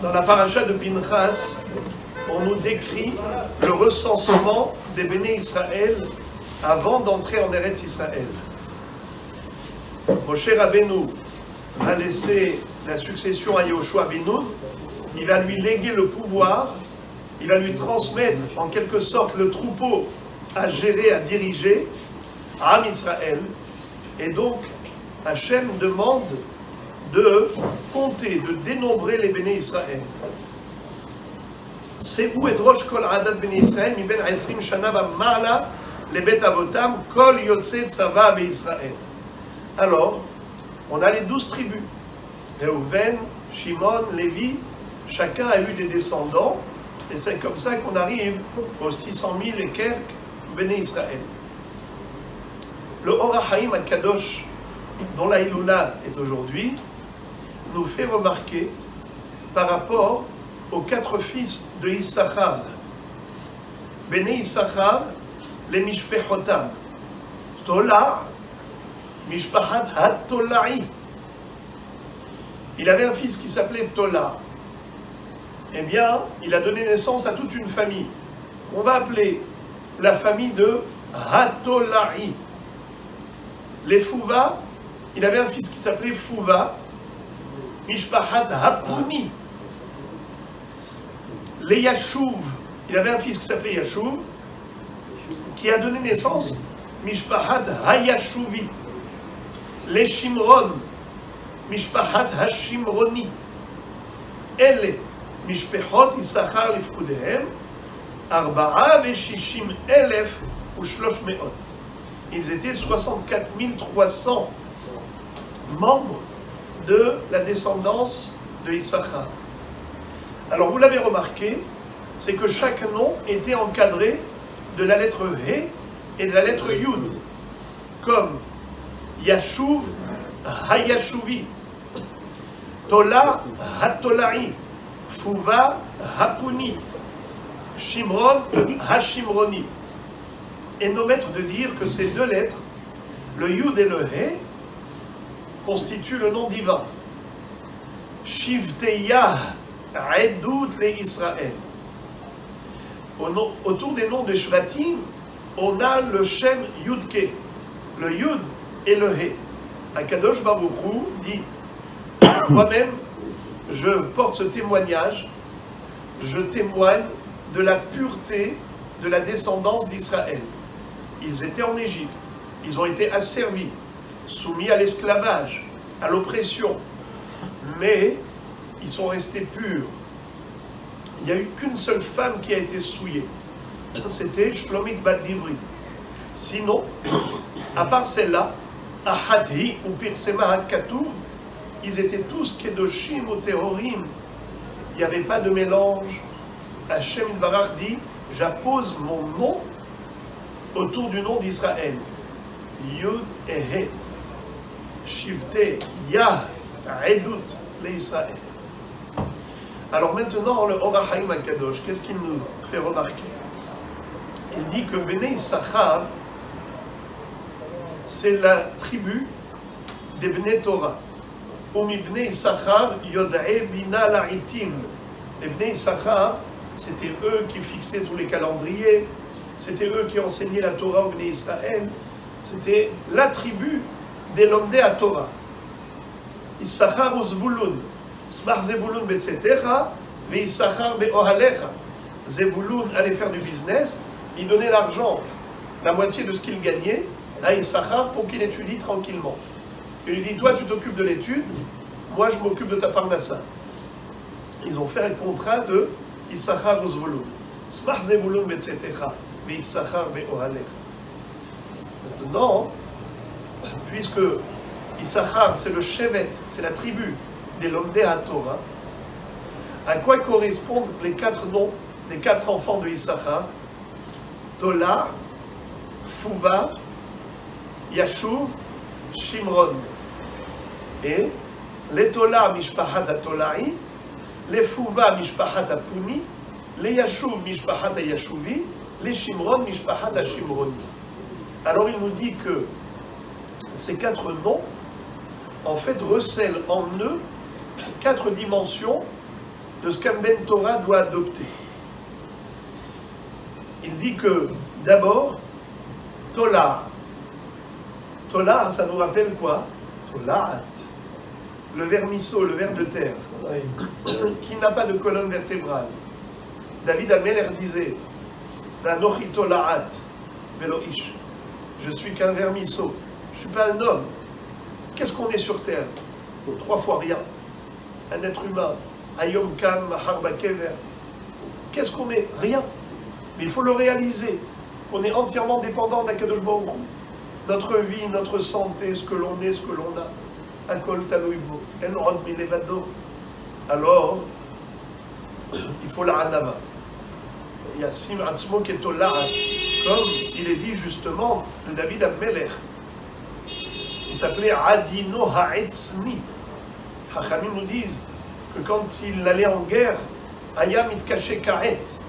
Dans la paracha de Pinchas, on nous décrit le recensement des Béné Israël avant d'entrer en Eretz Israël. Moshe Rabbeinu a laissé la succession à Yehoshua ben Nun, il va lui léguer le pouvoir, il va lui transmettre en quelque sorte le troupeau à gérer, à diriger, à Am Israël, et donc Hachem demande de compter, de dénombrer les Béné Israël. C'est où est Rosh Kol Adat Béné Israël, mi ben 20 shana v'ma'ala lebet avotam kol yotze tzava be'Israël. Alors, on a les 12 tribus. Reuven, Shimon, Lévi, chacun a eu des descendants, et c'est comme ça qu'on arrive aux 600 000 et quelques Béné Israël. Le Or HaChaim Kadosh, dont la Hilula est aujourd'hui, nous fait remarquer par rapport aux 4 fils de Issachar. Béné Issachar, les Mishpechotam. Tola, Mishpachat HaTola'i. Il avait un fils qui s'appelait Tola. Eh bien, il a donné naissance à toute une famille, qu'on va appeler la famille de HaTola'i. Les Fouva, il avait un fils qui s'appelait Fouva, Mishpachat Hapuni. Les Yashuv, il avait un fils qui s'appelait Yashuv, qui a donné naissance Mishpachat Hayashuvi. Les Shimron, Mishpachat Hashimroni. Elle, Mishpechot Issachar Lifkudehem, Arba'a Veshishim Elef Ushlosh Meot. Ils étaient 64 300 membres de la descendance de Issachar. Alors vous l'avez remarqué, c'est que chaque nom était encadré de la lettre He et de la lettre Yud, comme Yashuv Hayashuvi, Tola Hatola'i, Fouva Hapuni, Shimron Hashimroni. Et nos maîtres de dire que ces deux lettres, le Yud et le He, constituent le nom divin. Shivteyah Edut le Israël. Autour des noms de Shvatim, on a le Shem Yudke, le Yud et le He. Akadosh Baruch Hu dit, moi-même, je porte ce témoignage, je témoigne de la pureté de la descendance d'Israël. Ils étaient en Égypte, ils ont été asservis, soumis à l'esclavage, à l'oppression, mais ils sont restés purs. Il n'y a eu qu'une seule femme qui a été souillée, c'était Shlomit Bat Divri. Sinon, à part celle-là, Ahadhi ou Pirsema HaKatuv, ils étaient tous Kedoshim ou Tehorim. Il n'y avait pas de mélange. Hachem Barach dit, j'appose mon nom autour du nom d'Israël. Yud et He. Shivte Yah Edut l'Israël. Alors maintenant, le Or HaChaim HaKadosh, qu'est-ce qu'il nous fait remarquer? Il dit que Béné Issachar, c'est la tribu des Bnei Torah. Omi Bnei Issachar Yod'e Bina La'itim. Les Bnei Issachar, c'était eux qui fixaient tous les calendriers, c'était eux qui enseignaient la Torah au Bnei Israël, c'était la tribu des Lomdei à Torah. Issachar ou Zvulun, Smach Zevulun betzetecha, ve Issachar be'ohalecha. Zevulun allait faire du business, il donnait l'argent, la moitié de ce qu'il gagnait, à Issachar pour qu'il étudie tranquillement. Il lui dit, toi tu t'occupes de l'étude, moi je m'occupe de ta parnassa. Ils ont fait un contrat de Issachar ou Zvulun. Smach Zevulun betzetecha, ve Issachar be'ohalecha. Maintenant, puisque Issachar c'est le Shevet, c'est la tribu des Lomdei HaTorah, à quoi correspondent les 4 noms des 4 enfants de Issachar? Tola, Fouva, Yashuv, Shimron. Et les Tola Mishpachat HaTola'i, les Fouva Mishpachat HaPuni, les Yashuv Mishpachat HaYashuvi, les Shimron Mishpachat HaShimroni. Alors il nous dit que ces 4 noms, en fait, recèlent en eux 4 dimensions de ce qu'un Ben Torah doit adopter. Il dit que, d'abord, Tola. Tola, ça nous rappelle quoi? Tolaat. Le vermisseau, le ver de terre, qui n'a pas de colonne vertébrale. David Ameler disait, Vanochi Tolaat, Velo Ish. Je suis qu'un vermisseau, je ne suis pas un homme. Qu'est-ce qu'on est sur terre? 3 fois rien. Un être humain. Ayom Kam, Mahar Bakever. Qu'est-ce qu'on est? Rien. Mais il faut le réaliser. On est entièrement dépendant d'Akadosh Baruch Hu. Notre vie, notre santé, ce que l'on est, ce que l'on a. Akol Taloïbo. En Rod Milevado. Alors, il faut la Hanava. Yassim Atzmo Ketola'at. Comme il est dit justement de David Amelech. Il s'appelait Adino Ha'etzmi. Hachamim nous disent que quand il allait en guerre, Ayam Itkaché Ka'etz,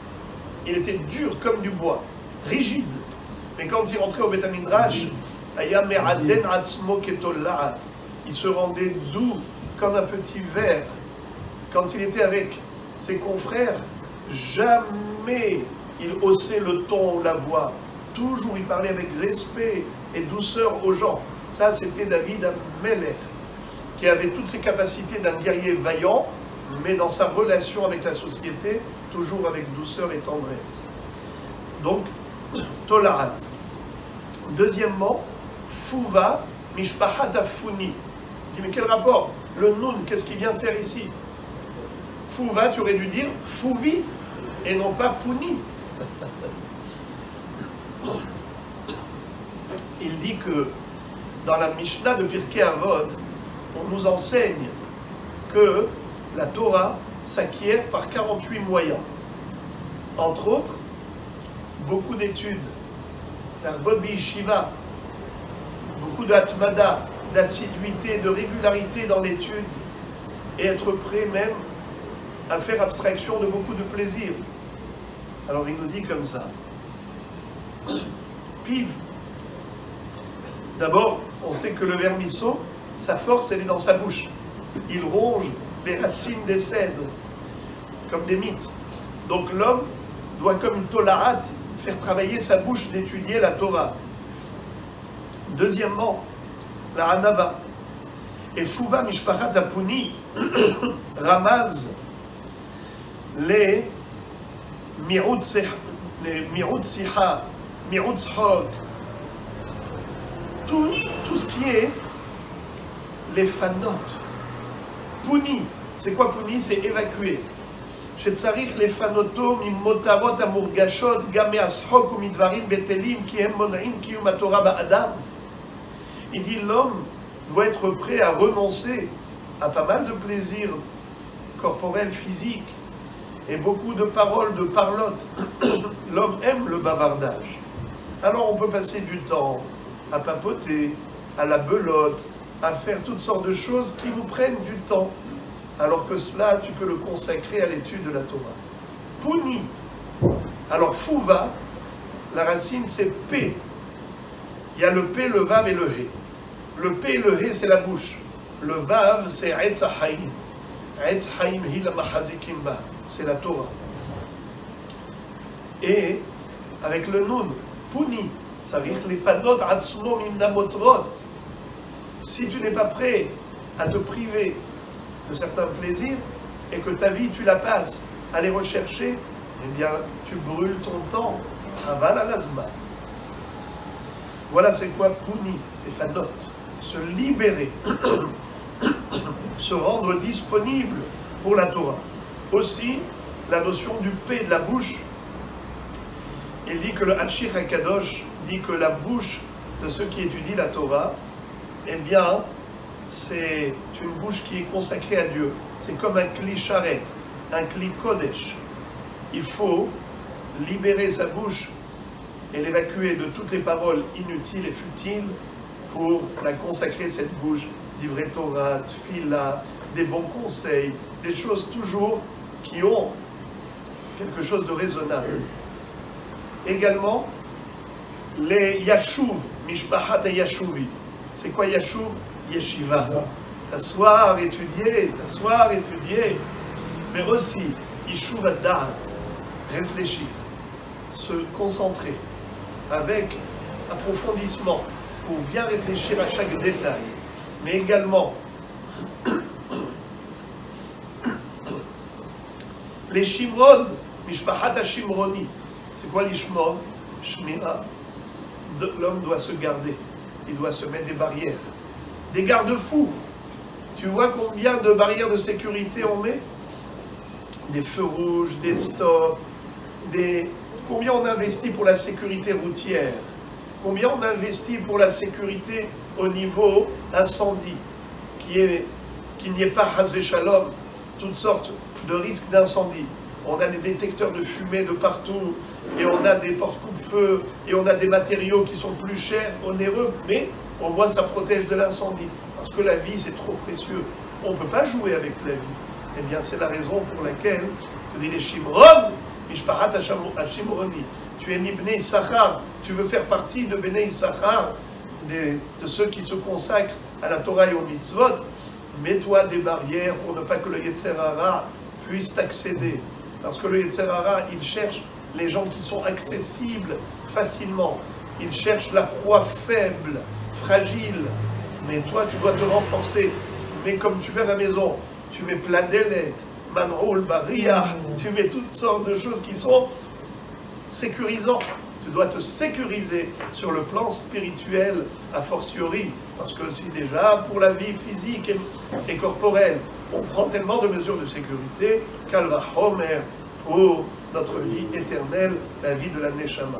il était dur comme du bois, rigide. Mais quand il rentrait au Beth Midrash, Ayam Me'aden Atzmo Ketola'at, il se rendait doux comme un petit ver. Quand il était avec ses confrères, jamais il haussait le ton ou la voix. Toujours il parlait avec respect et douceur aux gens. Ça, c'était David Amelech, qui avait toutes ses capacités d'un guerrier vaillant, mais dans sa relation avec la société, toujours avec douceur et tendresse. Donc, Tolarat. Deuxièmement, Fouva, Mishpahat Afuni. Je dis, mais quel rapport? Le Noun, qu'est-ce qu'il vient faire ici? Fouva, tu aurais dû dire Fouvi, et non pas Pouni. Il dit que dans la Mishnah de Pirkei Avot, on nous enseigne que la Torah s'acquiert par 48 moyens. Entre autres, beaucoup d'études, la Bodhi Shiva, beaucoup d'atmada, d'assiduité, de régularité dans l'étude, et être prêt même à faire abstraction de beaucoup de plaisir. Alors il nous dit comme ça. Piv. D'abord, on sait que le vermisseau, sa force, elle est dans sa bouche. Il ronge les racines des cèdres, comme des mythes. Donc l'homme doit, comme une tolarat, faire travailler sa bouche d'étudier la Torah. Deuxièmement, la hanava. Et Fouva Mishpachat Apuni ramaz les mi'ud siha, mi'ud tzhok, tout ce qui est les fanotes. Puni, c'est quoi puni? C'est évacuer. שצריך לפנותו ממותרות המורגשות גם מהשחוק ומדברים בטלים כי הם מונעים קיום התורה באדם. Il dit l'homme doit être prêt à renoncer à pas mal de plaisirs corporels, physiques et beaucoup de paroles, de parlotte. L'homme aime le bavardage. Alors on peut passer du temps à papoter, à la belote, à faire toutes sortes de choses qui nous prennent du temps. Alors que cela, tu peux le consacrer à l'étude de la Torah. Puni. Alors, Fouva, la racine, c'est P. Il y a le P, le Vav et le He. Le P et le He, c'est la bouche. Le Vav, c'est Etz HaChaim. Etz Chaim hi la machazikim ba. C'est la Torah. Et, avec le Nun, Puni. Ça veut dire les panot atzmo mimnamotrot. Si tu n'es pas prêt à te priver de certains plaisirs, et que ta vie tu la passes à les rechercher, eh bien tu brûles ton temps. Haval alazma. Voilà c'est quoi Puni, et fanot. Se libérer, se rendre disponible pour la Torah. Aussi, la notion du P de la bouche, il dit que le Hachir HaKadosh dit que la bouche de ceux qui étudient la Torah, eh bien, c'est une bouche qui est consacrée à Dieu. C'est comme un kli sharet, un kli kodesh. Il faut libérer sa bouche et l'évacuer de toutes les paroles inutiles et futiles pour la consacrer, cette bouche, d'ivrei Torah, tfila, des bons conseils, des choses toujours qui ont quelque chose de raisonnable. Également, les yashuv, mishpachat et yashuvi. C'est quoi yashuv? Yeshiva. T'asseoir, étudier, t'asseoir, étudier. mais aussi Yishuv Da'at, réfléchir, se concentrer avec approfondissement pour bien réfléchir à chaque détail, mais également les Shimron, Mishpachat HaShimroni. C'est quoi les Shimron? Shmira. L'homme doit se garder, il doit se mettre des barrières, des garde-fous. Tu vois combien de barrières de sécurité on met? Des feux rouges, des stops, combien on investit pour la sécurité routière, combien on investit pour la sécurité au niveau incendie, qu'il n'y ait pas Hazé Shalom, toutes sortes de risques d'incendie. On a des détecteurs de fumée de partout, et on a des porte-coupe-feu, et on a des matériaux qui sont plus chers, onéreux, mais au moins ça protège de l'incendie. Parce que la vie, c'est trop précieux. On ne peut pas jouer avec la vie. Eh bien, c'est la raison pour laquelle, je dis les Shimron, Mishpachat HaShimroni. Tu es Ibn Issachar, tu veux faire partie de Bnei Issachar, de ceux qui se consacrent à la Torah et aux mitzvot. Mets-toi des barrières pour ne pas que le Yetzer Hara puisse t'accéder. Parce que le Yetzer Hara, il cherche les gens qui sont accessibles facilement. Il cherche la proie faible, fragile. Mais toi, tu dois te renforcer. Mais comme tu fais à la maison, tu mets plein d'ailettes, manroul, bariyah, tu mets toutes sortes de choses qui sont sécurisantes. Tu dois te sécuriser sur le plan spirituel, a fortiori. Parce que si déjà, pour la vie physique et corporelle, on prend tellement de mesures de sécurité, qu'Alva Homer pour notre vie éternelle, la vie de la Neshama.